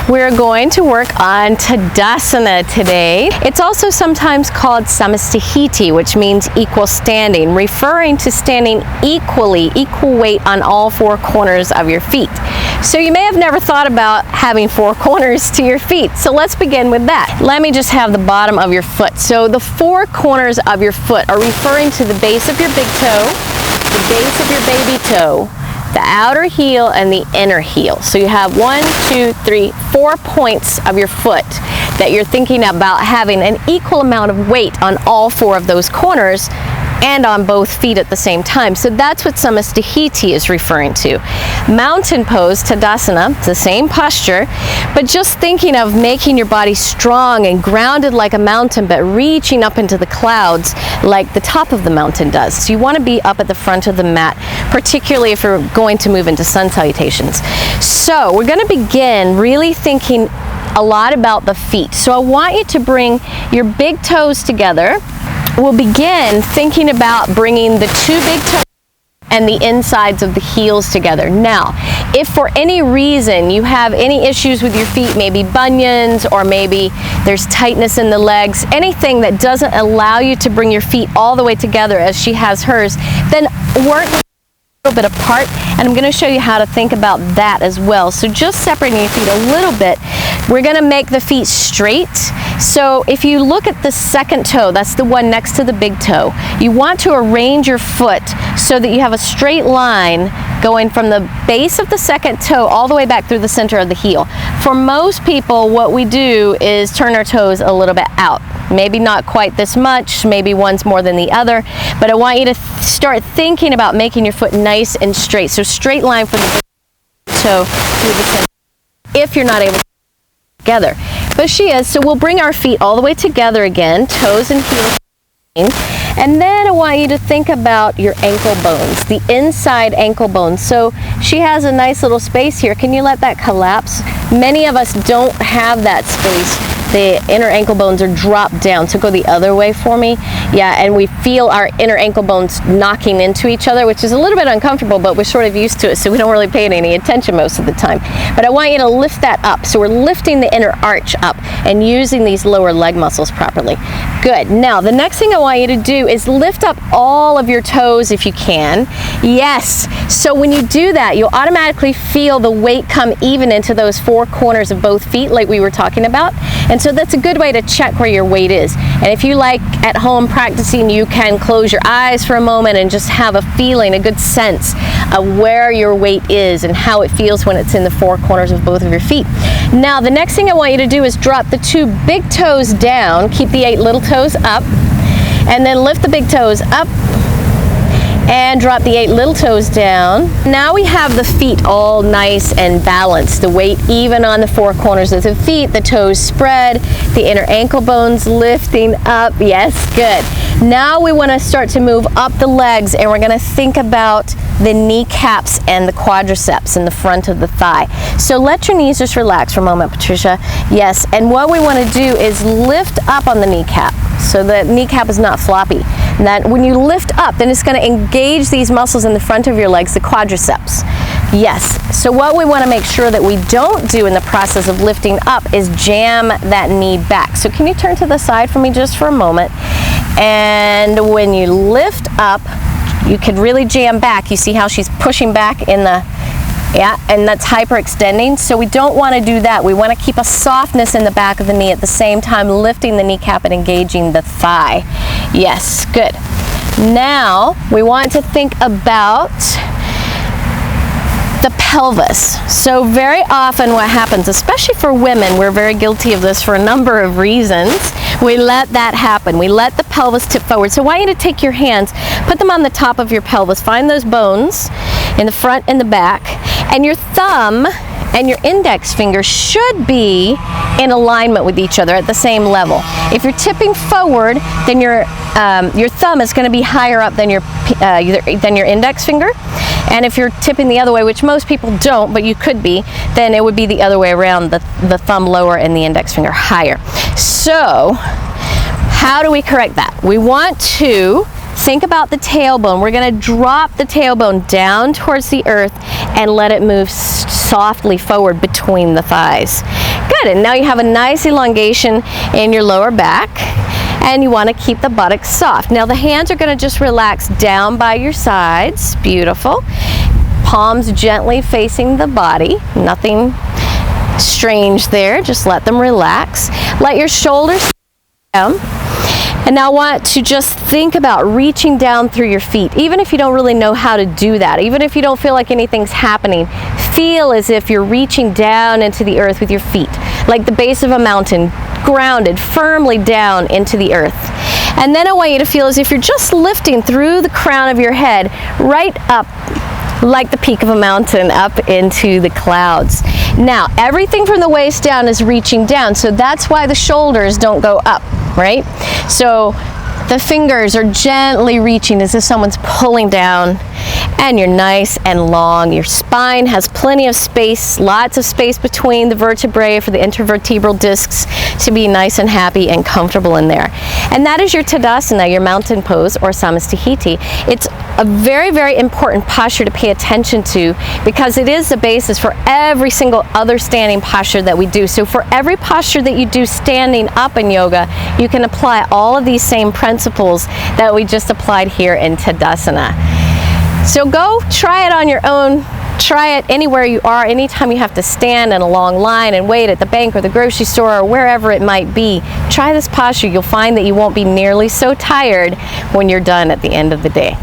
We're going to work on Tadasana today. It's also sometimes called samastahiti, which means equal standing, referring to standing equally, equal weight on all four corners of your feet. So you may have never thought about having four corners to your feet. So let's begin with that. Let me just have the bottom of your foot. So the four corners of your foot are referring to the base of your big toe, the base of your baby toe, the outer heel, and the inner heel. So you have 4 points of your foot that you're thinking about having an equal amount of weight on all four of those corners and on both feet at the same time. So that's what samastahiti is referring to. Mountain pose, Tadasana, it's the same posture, but just thinking of making your body strong and grounded like a mountain, but reaching up into the clouds like the top of the mountain does. So you want to be up at the front of the mat, particularly if you're going to move into sun salutations. So we're going to begin really thinking a lot about the feet. So I want you to bring your big toes together. We'll begin thinking about bringing the two big toes and the insides of the heels together. Now, if for any reason you have any issues with your feet, maybe bunions, or maybe there's tightness in the legs, anything that doesn't allow you to bring your feet all the way together as she has hers, then work a little bit apart, and I'm going to show you how to think about that as well. So just separating your feet a little bit, we're going to make the feet straight. So if you look at the second toe, that's the one next to the big toe, you want to arrange your foot so that you have a straight line going from the base of the second toe all the way back through the center of the heel. For most people, what we do is turn our toes a little bit out. Maybe not quite this much, maybe one's more than the other, but I want you to start thinking about making your foot nice and straight. So straight line from the toe through the center, if you're not able to together. But she is, so we'll bring our feet all the way together again, toes and heels. And then I want you to think about your ankle bones, the inside ankle bones. So she has a nice little space here. Can you let that collapse? Many of us don't have that space. The inner ankle bones are dropped down. So go the other way for me. Yeah, and we feel our inner ankle bones knocking into each other, which is a little bit uncomfortable, but we're sort of used to it, so we don't really pay it any attention most of the time. But I want you to lift that up. So we're lifting the inner arch up and using these lower leg muscles properly. Good. Now, the next thing I want you to do is lift up all of your toes if you can. Yes. So when you do that, you'll automatically feel the weight come even into those four corners of both feet like we were talking about. And so that's a good way to check where your weight is. And if you like at home practicing, you can close your eyes for a moment and just have a feeling, a good sense of where your weight is and how it feels when it's in the four corners of both of your feet. Now, the next thing I want you to do is drop the two big toes down, keep the 8 little toes up, and then lift the big toes up and drop the 8 little toes down. Now we have the feet all nice and balanced, the weight even on the four corners of the feet, the toes spread, the inner ankle bones lifting up. Yes, good. Now we want to start to move up the legs, and we're going to think about the kneecaps and the quadriceps in the front of the thigh. So let your knees just relax for a moment, Patricia. Yes, and what we want to do is lift up on the kneecap so the kneecap is not floppy. And that when you lift up, then it's going to engage these muscles in the front of your legs, the quadriceps. Yes, so what we want to make sure that we don't do in the process of lifting up is jam that knee back. So can you turn to the side for me just for a moment? And when you lift up, you could really jam back. You see how she's pushing back in the, yeah, and that's hyperextending. So we don't want to do that. We want to keep a softness in the back of the knee at the same time lifting the kneecap and engaging the thigh. Yes, good. Now we want to think about the pelvis. So very often what happens, especially for women, we're very guilty of this for a number of reasons. We let that happen. We let the pelvis tip forward. So I want you to take your hands, put them on the top of your pelvis, find those bones in the front and the back, and your thumb and your index finger should be in alignment with each other at the same level. If you're tipping forward, then your thumb is going to be higher up than your index finger. And if you're tipping the other way, which most people don't, but you could be, then it would be the other way around, the thumb lower and the index finger higher. So how do we correct that? We want to think about the tailbone. We're going to drop the tailbone down towards the earth and let it move softly forward between the thighs. Good, and now you have a nice elongation in your lower back, and you want to keep the buttocks soft. Now the hands are going to just relax down by your sides. Beautiful. Palms gently facing the body. Nothing strange there. Just let them relax. Let your shoulders down. And now I want to just think about reaching down through your feet, even if you don't really know how to do that, even if you don't feel like anything's happening. Feel as if you're reaching down into the earth with your feet, like the base of a mountain, grounded firmly down into the earth. And then I want you to feel as if you're just lifting through the crown of your head, right up, like the peak of a mountain, up into the clouds. Now, everything from the waist down is reaching down, so that's why the shoulders don't go up, right? So the fingers are gently reaching as if someone's pulling down, and you're nice and long. Your spine has plenty of space, lots of space between the vertebrae for the intervertebral discs to be nice and happy and comfortable in there. And that is your Tadasana, your mountain pose, or Samastihiti. It's a very, very important posture to pay attention to because it is the basis for every single other standing posture that we do. So for every posture that you do standing up in yoga, you can apply all of these same principles that we just applied here in Tadasana. So go try it on your own. Try it anywhere you are, anytime you have to stand in a long line and wait at the bank or the grocery store or wherever it might be. Try this posture. You'll find that you won't be nearly so tired when you're done at the end of the day.